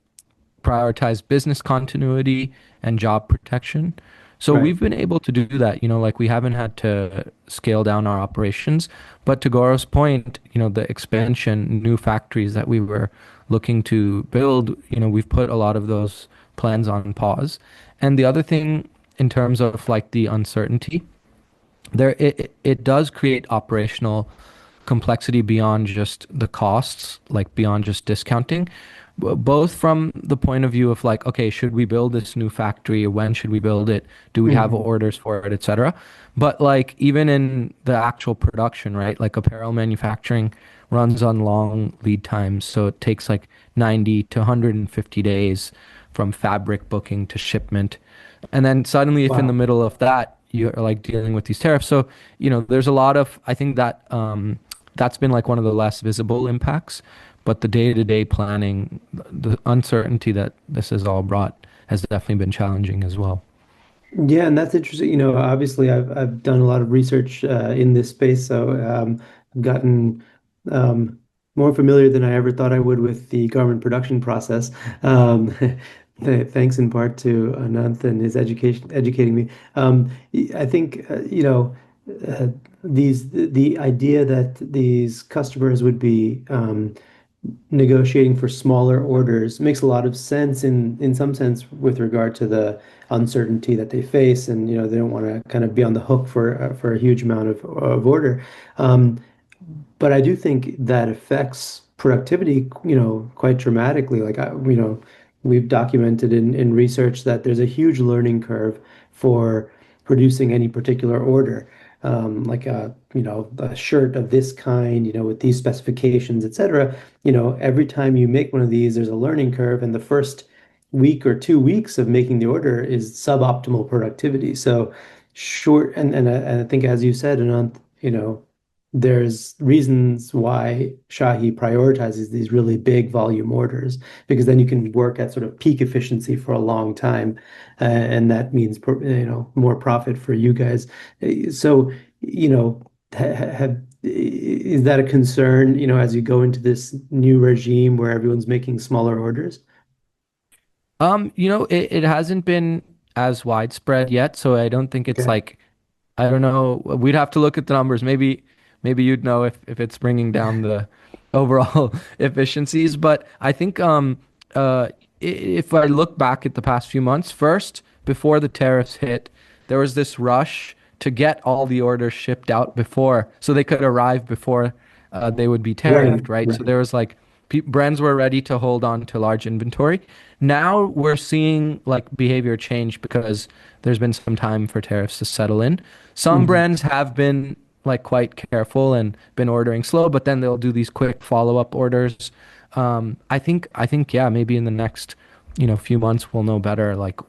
prioritize business continuity and job protection. So Right. we've been able to do that, like we haven't had to scale down our operations. But to Gaurav's point, the expansion, new factories that we were looking to build, we've put a lot of those plans on pause. And the other thing in terms of like the uncertainty, it does create operational complexity beyond just the costs, like beyond just discounting, both from the point of view of like, okay, should we build this new factory? When should we build it? Do we have Mhm. orders for it, etc. But like even in the actual production, right? Like apparel manufacturing runs on long lead times, so it takes like 90 to 150 days from fabric booking to shipment. And then suddenly, if in the Wow. middle of that, you're like dealing with these tariffs. So, there's a lot of, I think that that's been like one of the less visible impacts. But the day-to-day planning, the uncertainty that this has all brought has definitely been challenging as well. Yeah, and that's interesting. Obviously, I've done a lot of research in this space, so I've gotten um, more familiar than I ever thought I would with the government production process. Um, Thanks in part to Anant and his educating me. I think uh, the idea that these customers would be negotiating for smaller orders makes a lot of sense in some sense with regard to the uncertainty that they face, and they don't want to kind of be on the hook for a huge amount of order. Um, but I do think that affects productivity, quite dramatically. Like we've documented in research that there's a huge learning curve for producing any particular order. Like a shirt of this kind, with these specifications, etc. Every time you make one of these, there's a learning curve, and the first week or 2 weeks of making the order is suboptimal productivity. So short, and I think, as you said, Anant, there's reasons why Shahi prioritizes these really big volume orders, because then you can work at sort of peak efficiency for a long time, and that means more profit for you guys. So, is that a concern, as you go into this new regime where everyone's making smaller orders? It hasn't been as widespread yet, so I don't think it's Okay. like, I don't know. We'd have to look at the numbers. Maybe you'd know if it's bringing down the overall efficiencies. But I think if I look back at the past few months, first before the tariffs hit, there was this rush to get all the orders shipped out before, so they could arrive before they would be Right, tariffed, right? So right. there was like brands were ready to hold on to large inventory. Now we're seeing like behavior change because there's been some time for tariffs to settle in. Some Mhm. brands have been like quite careful and been ordering slow, but then they'll do these quick follow-up orders. I think, yeah, maybe in the next, few months we'll know better like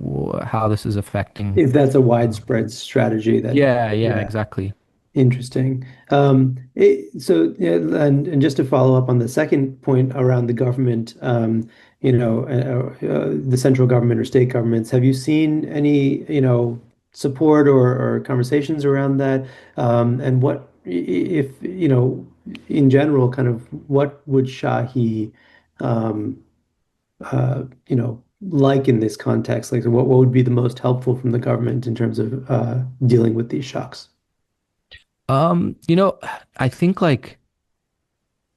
how this is affecting. If that's a Um, widespread strategy that, yeah, yeah, yeah. exactly. Interesting. So, yeah, and just to follow up on the second point around the government, the central government or state governments, have you seen any, support or conversations around that? And what, if, in general, kind of what would Shahi, um, like in this context? Like, what would be the most helpful from the government in terms of dealing with these shocks? Um, you know, I think like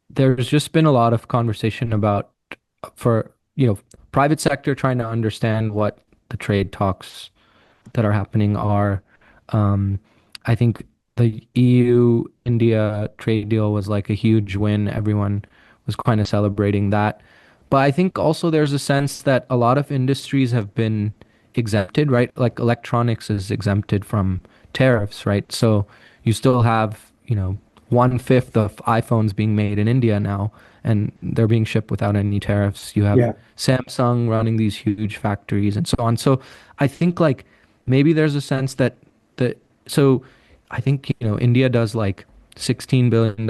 there's just been a lot of conversation about for, private sector trying to understand what the trade talks that are happening are. Um, I think the EU-India trade deal was like a huge win. Everyone was kind of celebrating that. But I think also there's a sense that a lot of industries have been exempted, right? Like electronics is exempted from tariffs, right? So you still have, 1/5 of iPhones being made in India now, and they're being shipped without any tariffs. You have Yeah. Samsung running these huge factories and so on. So I think like maybe there's a sense that the so I think India does like $16 billion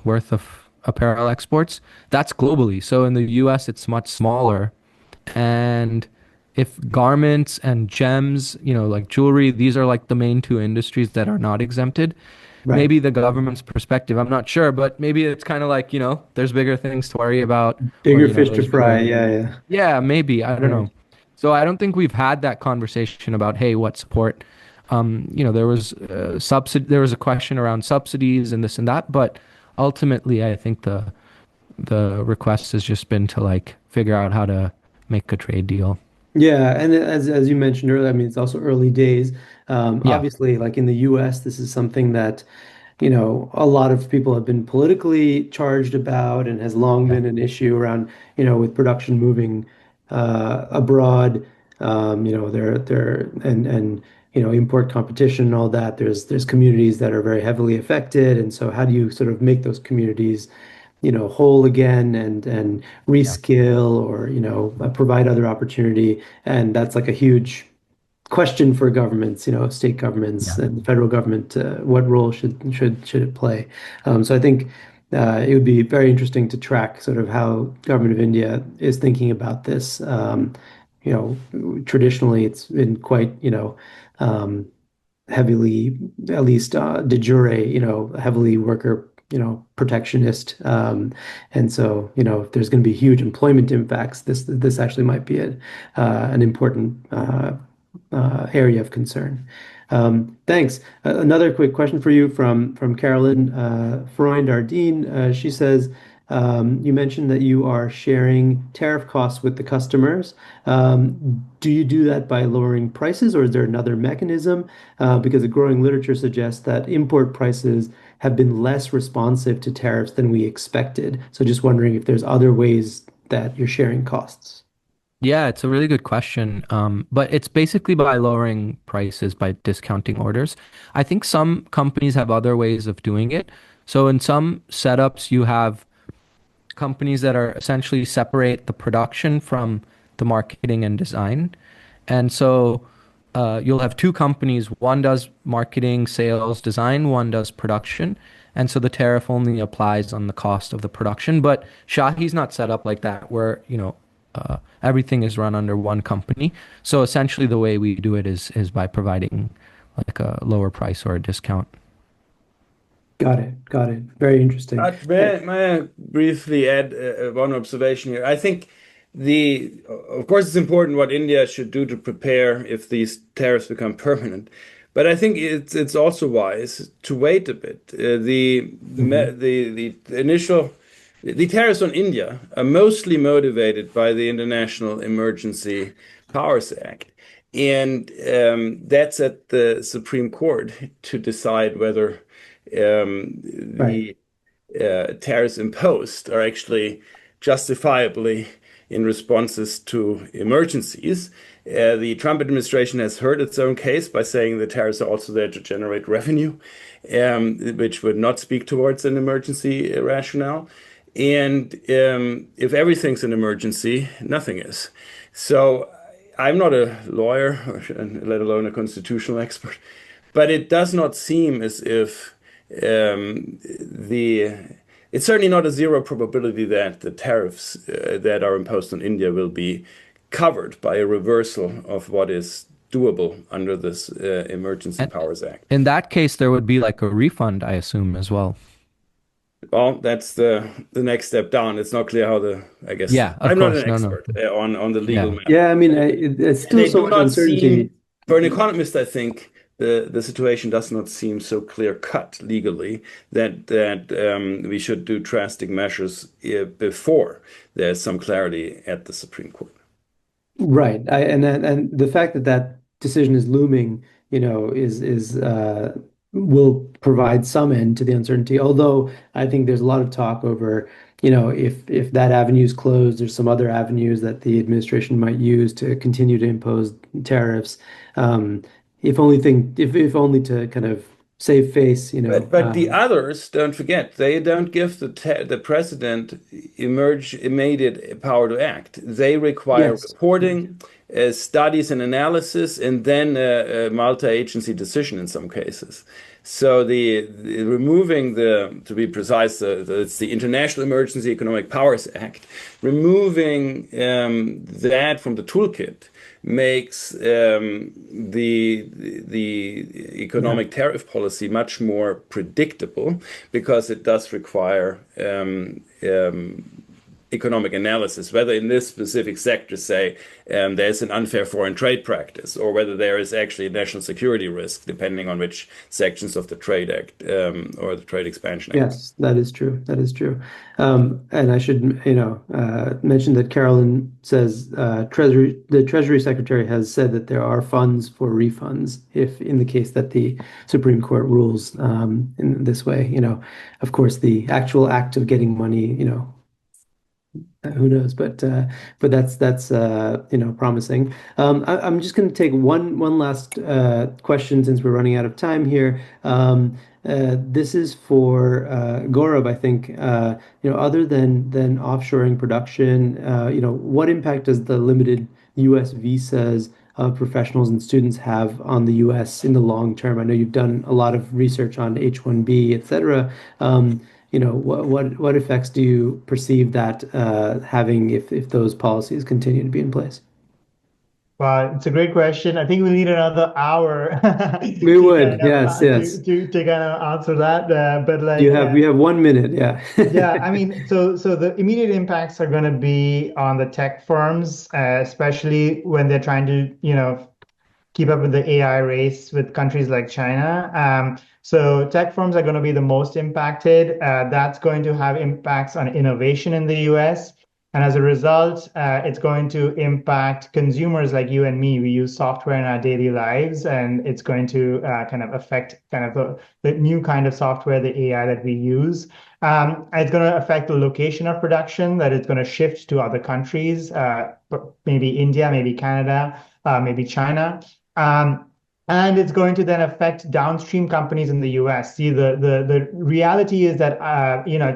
worth of apparel exports. That's globally. So in the US it's much smaller. And if garments and gems, like jewelry, these are like the main two industries that are not exempted. Right. Maybe the government's perspective, I'm not sure, but maybe it's kind of like, there's bigger things to worry about, or, Bigger fish to there's fry. bigger, Yeah, yeah. yeah, maybe, I don't Right. know. So I don't think we've had that conversation about, hey, what support? There was there was a question around subsidies and this and that, but ultimately, I think the request has just been to like figure out how to make a trade deal. Yeah, and as you mentioned earlier, I mean, it's also early days. Yeah, Obviously, like in the US, this is something that, a lot of people have been politically charged about and has long yeah, been an issue around, with production moving abroad. There and import competition and all that. There's communities that are very heavily affected, and so how do you sort of make those communities, whole again and yeah, reskill or, provide other opportunity. And that's like a huge question for governments, state governments yeah, and the federal government. What role should it play? So I think it would be very interesting to track sort of how government of India is thinking about this. Traditionally it's been quite, um, heavily, at least de jure, heavily worker, protectionist. And so, if there's going to be huge employment impacts, this actually might be an important area of concern. Thanks. Another quick question for you from Carolyn Freund Ardeen. She says, you mentioned that you are sharing tariff costs with the customers. Do you do that by lowering prices, or is there another mechanism? Because the growing literature suggests that import prices have been less responsive to tariffs than we expected. So just wondering if there's other ways that you're sharing costs. yeah. It's a really good question. But it's basically by lowering prices by discounting orders. I think some companies have other ways of doing it. So in some setups, you have companies that are essentially separate the production from the marketing and design. And so you'll have two companies. One does marketing, sales, design, one does production. And so the tariff only applies on the cost of the production. But Shahi's not set up like that, where, everything is run under one company. So essentially the way we do it is by providing like a lower price or a discount. Got it. Got it. Very interesting. May I briefly add one observation here? I think of course, it's important what India should do to prepare if these tariffs become permanent. But I think it's also wise to wait a bit. Mhm. The initial the tariffs on India are mostly motivated by the International Emergency Powers Act, and that's at the Supreme Court to decide whether Right. the tariffs imposed are actually justifiably in responses to emergencies. The Trump administration has heard its own case by saying the tariffs are also there to generate revenue, which would not speak towards an emergency rationale. And if everything's an emergency, nothing is. So I'm not a lawyer, let alone a constitutional expert, but it does not seem as if the it's certainly not a zero probability that the tariffs that are imposed on India will be covered by a reversal of what is doable under this Emergency And Powers Act. in that case, there would be like a refund, I assume, as well. Well, that's the next step down. It's not clear how I guess Yeah, of I'm not course. an No, no. expert on the legal Yeah. matter. Yeah, I mean, it's And still they so do much not uncertainty. seem, for an economist, I think the situation does not seem so clear cut legally that we should do drastic measures before there's some clarity at the Supreme Court. Right. And the fact that that decision is looming, is will provide some end to the uncertainty. Although I think there's a lot of talk over, if that avenue is closed, there's some other avenues that the administration might use to continue to impose tariffs. Um, if only to kind of save face, But the others, don't forget, they don't give the president immediate power to act. They require yes. reporting, studies and analysis, and then a multi-agency decision in some cases. So removing to be precise, it's the International Emergency Economic Powers Act, removing that from the toolkit makes the Yeah. economic tariff policy much more predictable because it does require economic analysis, whether in this specific sector, say, there's an unfair foreign trade practice, or whether there is actually a national security risk, depending on which sections of the Trade Act or the Trade Expansion Act. Yes, that is true. That is true. And I should, mention that Carolyn says the Treasury Secretary has said that there are funds for refunds if in the case that the Supreme Court rules in this way. Of course, the actual act of getting money, who knows? But that's promising. I'm just going to take one last question since we're running out of time here. This is for Gaurav, I think. Other than offshoring production, what impact does the limited U.S. visas of professionals and students have on the U.S. in the long term? I know you've done a lot of research on H-1B, et cetera. What effects do you perceive that having if those policies continue to be in place? Well, it's a great question. I think we need another hour We to would, kind of yes, yes. to kind of answer that. But You like, have we have 1 minute, yeah. yeah, I mean, so the immediate impacts are going to be on the tech firms, especially when they're trying to, keep up with the AI race with countries like China. So tech firms are going to be the most impacted. That's going to have impacts on innovation in the US. And as a result, it's going to impact consumers like you and me. We use software in our daily lives, and it's going to kind of affect kind of the new kind of software, the AI that we use. It's going to affect the location of production, that it's going to shift to other countries, maybe India, maybe Canada, maybe China. And it's going to then affect downstream companies in the US. See, the reality is that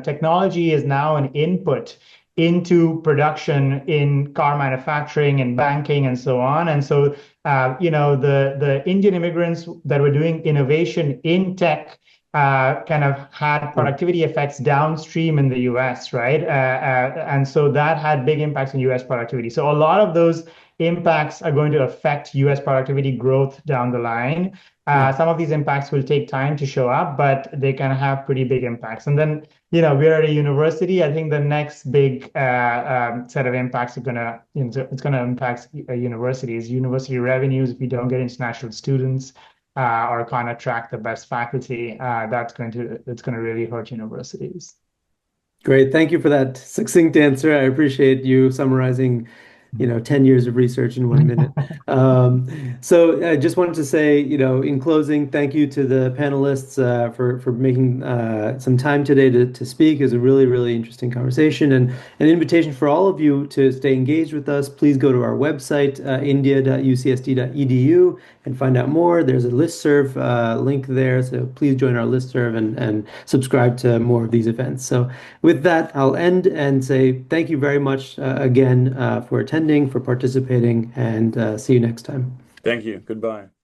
technology is now an input into production in car manufacturing and banking and so on. And so, the Indian immigrants that were doing innovation in tech kind of had productivity effects downstream in the US, right? And so that had big impacts on US productivity. So a lot of those impacts are going to affect US productivity growth down the line. Some of these impacts will take time to show up, but they can have pretty big impacts. And then, we're at a university. I think the next big set of impacts it's going to impact universities, university revenues. If you don't get international students or can't attract the best faculty, it's going to really hurt universities. Great. Thank you for that succinct answer. I appreciate you summarizing 10 years of research in 1 minute. So I just wanted to say, in closing, thank you to the panelists for making some time today to speak. It was a really, really interesting conversation, and an invitation for all of you to stay engaged with us. Please go to our website, india.ucsd.edu, and find out more. There's a listserv link there, so please join our listserv and subscribe to more of these events. So with that, I'll end and say thank you very much again for attending, for participating, and see you next time. Thank you. Goodbye.